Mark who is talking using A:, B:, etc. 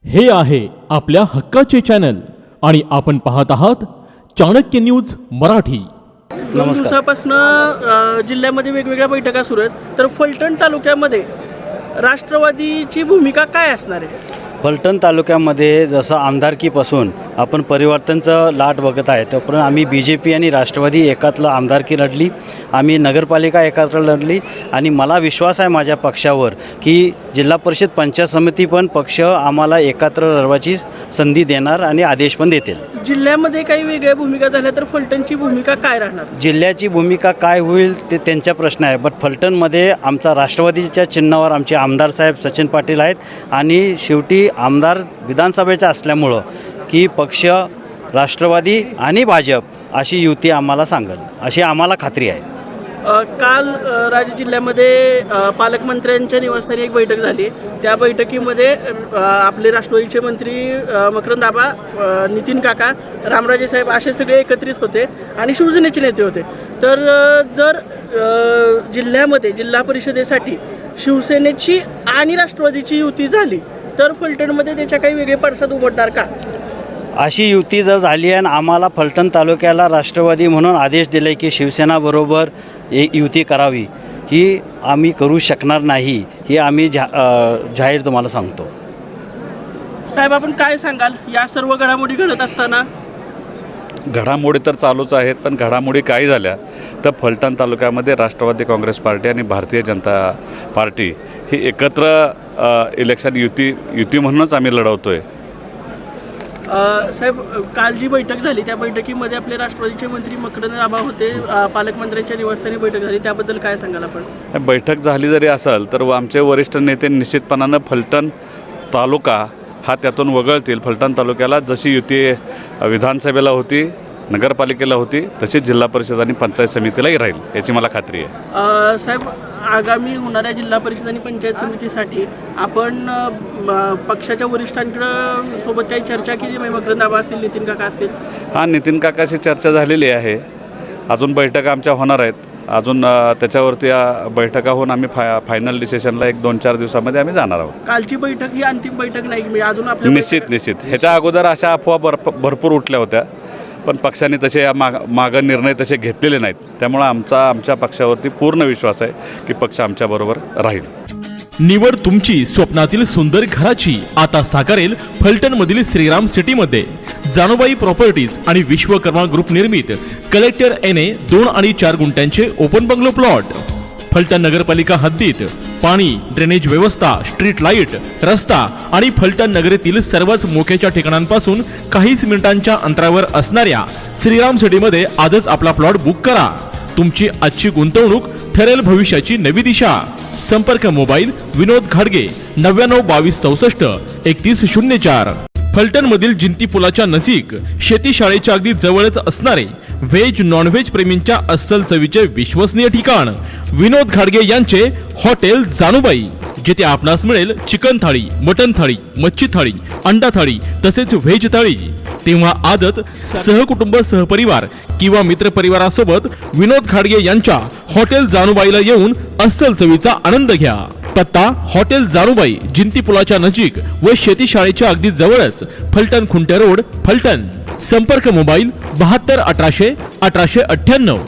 A: हे आहे आपल्या हक्काचे चॅनल आणि आपण पाहत आहात चाणक्य न्यूज मराठी।
B: दोन दिवसापासून जिल्ह्यामध्ये वेगवेगळ्या बैठका सुरू आहेत, तर फलटण तालुक्यामध्ये राष्ट्रवादीची भूमिका काय असणार आहे?
C: फलटण तालुक्यामध्ये जसं आमदारकीपासून आपण परिवर्तनचं लाट बघत आहे, तोपर्यंत आम्ही BJP आणि राष्ट्रवादी एकातलं आमदारकी लढली, आम्ही नगरपालिका एकत्र लढली आणि मला विश्वास आहे माझ्या पक्षावर की जिल्हा परिषद पंचायत समिती पण पक्ष आम्हाला एकत्र लढवायची संधी देणार आणि आदेश पण देतील।
B: जिल्ह्यामध्ये काही वेगळ्या भूमिका झाल्या तर फलटणची भूमिका काय राहणार?
C: जिल्ह्याची भूमिका काय होईल ते त्यांचा प्रश्न आहे, बट फलटणमध्ये आमचा राष्ट्रवादीच्या चिन्हावर आमचे आमदार साहेब सचिन पाटील आहेत आणि शेवटी आमदार विधानसभेचा असल्यामुळं की पक्ष राष्ट्रवादी आणि भाजप अशी युती आम्हाला सांगेल अशी आम्हाला खात्री आहे।
B: काल राज्य जिल्ह्यामध्ये पालकमंत्र्यांच्या निवासस्थानी एक बैठक झाली। त्या बैठकीमध्ये आपले राष्ट्रवादीचे मंत्री मकरंद आबा, नितीन काका, रामराजे साहेब असे सगळे एकत्रित होते आणि शिवसेनेचे नेते होते। तर जर जिल्ह्यामध्ये जिल्हा परिषदेसाठी शिवसेनेची आणि राष्ट्रवादीची युती झाली तर फलटणमध्ये त्याच्या काही वेगळे पडसाद उमटणार का?
C: अशी युती जर झाली आणि आम्हाला फलटण तालुक्याला राष्ट्रवादी म्हणून आदेश दिले की शिवसेनाबरोबर एक युती करावी, ही आम्ही करू शकणार नाही, हे आम्ही जाहीर तुम्हाला सांगतो।
B: साहेब, आपण काय सांगाल या सर्व घडामोडी घडत असताना?
D: घडामोडी तर चालूच आहेत, पण घडामोडी काय झाल्या तर फलटण तालुक्यामध्ये राष्ट्रवादी काँग्रेस पार्टी आणि भारतीय जनता पार्टी ही एकत्र इलेक्शन युती म्हणूनच आम्ही लढवतो आहे।
B: साहेब, काल जी बैठक झाली त्या बैठकीमध्ये आपले राष्ट्रवादीचे मंत्री मकरंद आबा होते, पालकमंत्र्यांच्या निवासस्थानी बैठक झाली, त्याबद्दल काय सांगाल आपण?
D: बैठक झाली जरी असेल तर आमचे वरिष्ठ नेते निश्चितपणानं फलटण तालुका हा त्यातून वगळतील। फलटण तालुक्याला जशी युती विधानसभेला होती, नगरपालिकेला होती, तशीच जिल्हा परिषद आणि पंचायत समितीलाही राहील याची मला खात्री आहे।
B: साहेब, आगामी होणाऱ्या जिल्हा परिषद आणि पंचायत समितीसाठी आपण पक्षाच्या वरिष्ठांकडे सोबत काही चर्चा केली? मकरंद आबा असतील, नितीन काका असतील?
D: हां, नितीन काकाशी चर्चा झालेली आहे, अजून बैठका आमच्या होणार आहेत, अजून त्याच्यावरती बैठका होऊन आम्ही फायनल डिसिशनला 1-2-4 दिवसामध्ये आम्ही जाणार आहोत।
B: कालची बैठक ही अंतिम बैठक नाही, म्हणजे अजून आपल्या
D: निश्चित ह्याच्या अगोदर अशा अफवा भरपूर उठल्या होत्या, पण पक्षाने तसे मागं निर्णय तसे घेतलेले नाहीत, त्यामुळे आमच्या पक्षावरती पूर्ण विश्वास आहे की पक्ष आमच्याबरोबर राहील।
A: निवड तुमची स्वप्नातील सुंदर घराची आता साकारेल फलटण मधील श्रीराम सिटी मध्ये। जानूबाई प्रॉपर्टीज आणि विश्वकर्मा ग्रुप निर्मित कलेक्टर NA 2 आणि 4 गुंठ्यांचे ओपन बंगलो प्लॉट। फलटण नगरपालिका हद्दीत पाणी, ड्रेनेज व्यवस्था, स्ट्रीट लाईट, रस्ता आणि फलटण नगरीतील सर्वच मोक्याच्या ठिकाणांपासून काहीच मिनिटांच्या अंतरावर असणाऱ्या श्रीराम सिटीमध्ये आजच आपला प्लॉट बुक करा। तुमची आजची गुंतवणूक ठरेल भविष्याची नवी दिशा। संपर्क मोबाईल विनोद घाडगे 9922643104। फलटण मधील जिंती पुलाच्या नजीक शेती शाळेच्या अगदी जवळच असणारे व्हेज नॉन व्हेज प्रेमींच्या अस्सल चवीचे विश्वसनीय ठिकाण विनोद घाडगे यांचे हॉटेल जानूबाई, जिथे आपणास मिळेल चिकन थाळी, मटन थाळी, मच्छी थाळी, अंडा थाळी तसेच व्हेज थाळी। तेव्हा आजच सहकुटुंब, सहपरिवार किंवा मित्रपरिवारासोबत विनोद घाडगे यांच्या हॉटेल जानूबाईला येऊन अस्सल चवीचा आनंद घ्या। पत्ता हॉटेल जानूबाई, जिंती पुलाच्या नजीक व शेती शाळेच्या अगदी जवळच, फलटण खुंटे रोड, फलटण। संपर्क मोबाईल 72 1800 1898।